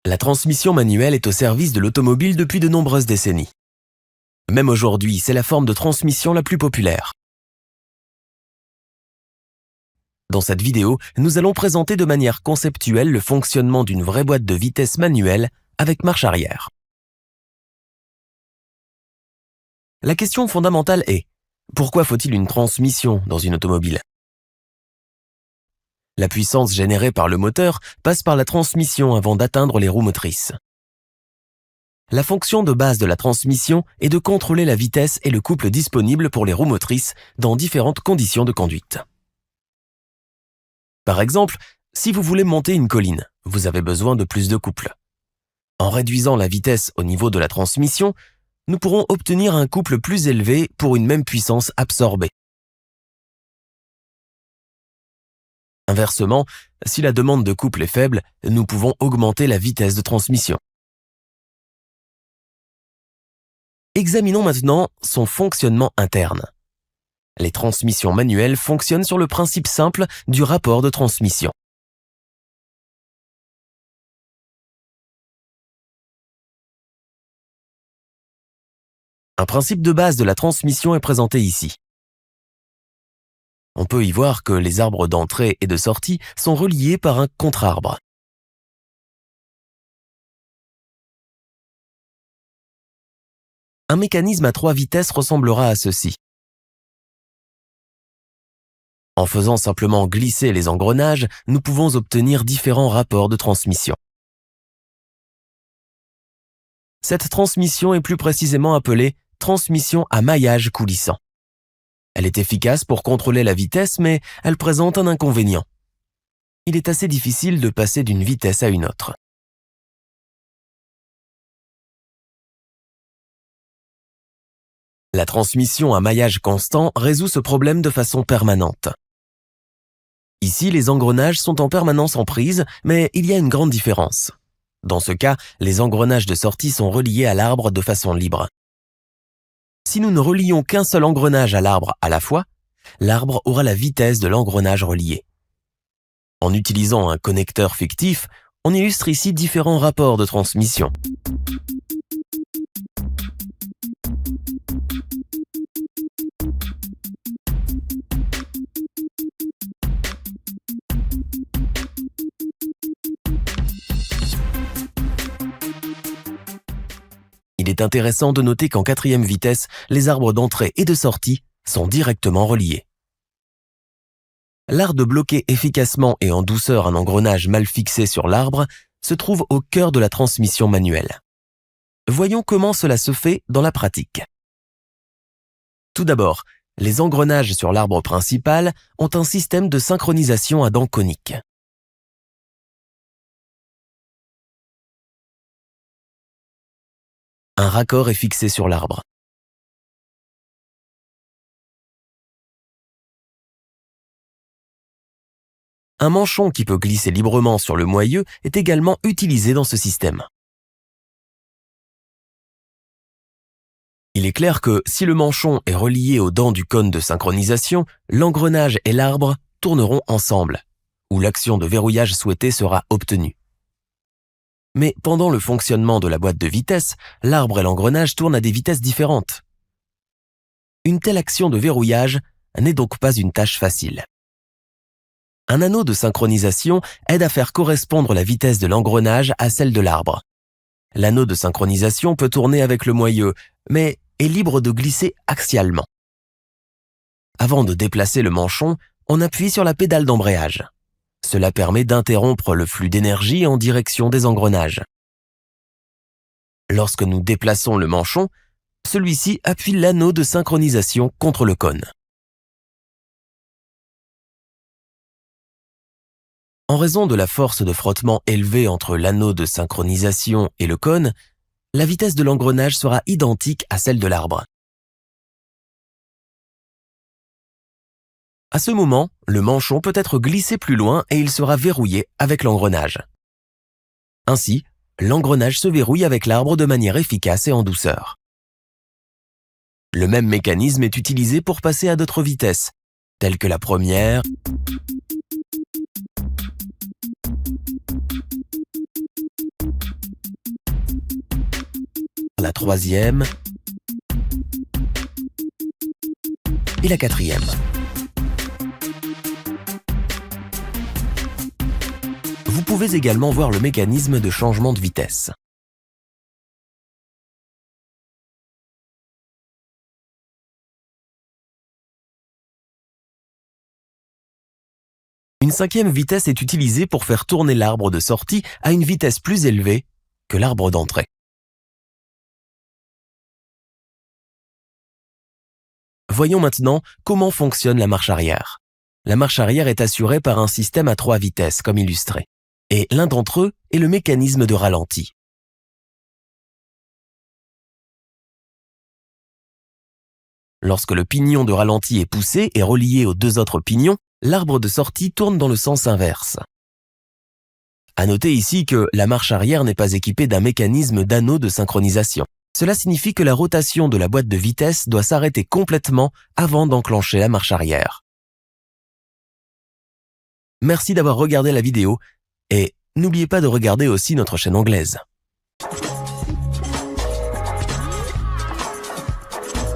La transmission manuelle est au service de l'automobile depuis de nombreuses décennies. Même aujourd'hui, c'est la forme de transmission la plus populaire. Dans cette vidéo, nous allons présenter de manière conceptuelle le fonctionnement d'une vraie boîte de vitesses manuelle avec marche arrière. La question fondamentale est: pourquoi faut-il une transmission dans une automobile? La puissance générée par le moteur passe par la transmission avant d'atteindre les roues motrices. La fonction de base de la transmission est de contrôler la vitesse et le couple disponible pour les roues motrices dans différentes conditions de conduite. Par exemple, si vous voulez monter une colline, vous avez besoin de plus de couple. En réduisant la vitesse au niveau de la transmission, nous pourrons obtenir un couple plus élevé pour une même puissance absorbée. Inversement, si la demande de couple est faible, nous pouvons augmenter la vitesse de transmission. Examinons maintenant son fonctionnement interne. Les transmissions manuelles fonctionnent sur le principe simple du rapport de transmission. Un principe de base de la transmission est présenté ici. On peut y voir que les arbres d'entrée et de sortie sont reliés par un contre-arbre. Un mécanisme à 3 vitesses ressemblera à ceci. En faisant simplement glisser les engrenages, nous pouvons obtenir différents rapports de transmission. Cette transmission est plus précisément appelée transmission à maillage coulissant. Elle est efficace pour contrôler la vitesse, mais elle présente un inconvénient. Il est assez difficile de passer d'une vitesse à une autre. La transmission à maillage constant résout ce problème de façon permanente. Ici, les engrenages sont en permanence en prise, mais il y a une grande différence. Dans ce cas, les engrenages de sortie sont reliés à l'arbre de façon libre. Si nous ne relions qu'un seul engrenage à l'arbre à la fois, l'arbre aura la vitesse de l'engrenage relié. En utilisant un connecteur fictif, on illustre ici différents rapports de transmission. Il est intéressant de noter qu'en 4e vitesse, les arbres d'entrée et de sortie sont directement reliés. L'art de bloquer efficacement et en douceur un engrenage mal fixé sur l'arbre se trouve au cœur de la transmission manuelle. Voyons comment cela se fait dans la pratique. Tout d'abord, les engrenages sur l'arbre principal ont un système de synchronisation à dents coniques. Un raccord est fixé sur l'arbre. Un manchon qui peut glisser librement sur le moyeu est également utilisé dans ce système. Il est clair que si le manchon est relié aux dents du cône de synchronisation, l'engrenage et l'arbre tourneront ensemble, où l'action de verrouillage souhaitée sera obtenue. Mais pendant le fonctionnement de la boîte de vitesses, l'arbre et l'engrenage tournent à des vitesses différentes. Une telle action de verrouillage n'est donc pas une tâche facile. Un anneau de synchronisation aide à faire correspondre la vitesse de l'engrenage à celle de l'arbre. L'anneau de synchronisation peut tourner avec le moyeu, mais est libre de glisser axialement. Avant de déplacer le manchon, on appuie sur la pédale d'embrayage. Cela permet d'interrompre le flux d'énergie en direction des engrenages. Lorsque nous déplaçons le manchon, celui-ci appuie l'anneau de synchronisation contre le cône. En raison de la force de frottement élevée entre l'anneau de synchronisation et le cône, la vitesse de l'engrenage sera identique à celle de l'arbre. À ce moment, le manchon peut être glissé plus loin et il sera verrouillé avec l'engrenage. Ainsi, l'engrenage se verrouille avec l'arbre de manière efficace et en douceur. Le même mécanisme est utilisé pour passer à d'autres vitesses, telles que la première, la troisième et la quatrième. Vous pouvez également voir le mécanisme de changement de vitesse. Une cinquième vitesse est utilisée pour faire tourner l'arbre de sortie à une vitesse plus élevée que l'arbre d'entrée. Voyons maintenant comment fonctionne la marche arrière. La marche arrière est assurée par un système à 3 vitesses, comme illustré. Et l'un d'entre eux est le mécanisme de ralenti. Lorsque le pignon de ralenti est poussé et relié aux deux autres pignons, l'arbre de sortie tourne dans le sens inverse. À noter ici que la marche arrière n'est pas équipée d'un mécanisme d'anneau de synchronisation. Cela signifie que la rotation de la boîte de vitesse doit s'arrêter complètement avant d'enclencher la marche arrière. Merci d'avoir regardé la vidéo et n'oubliez pas de regarder aussi notre chaîne anglaise.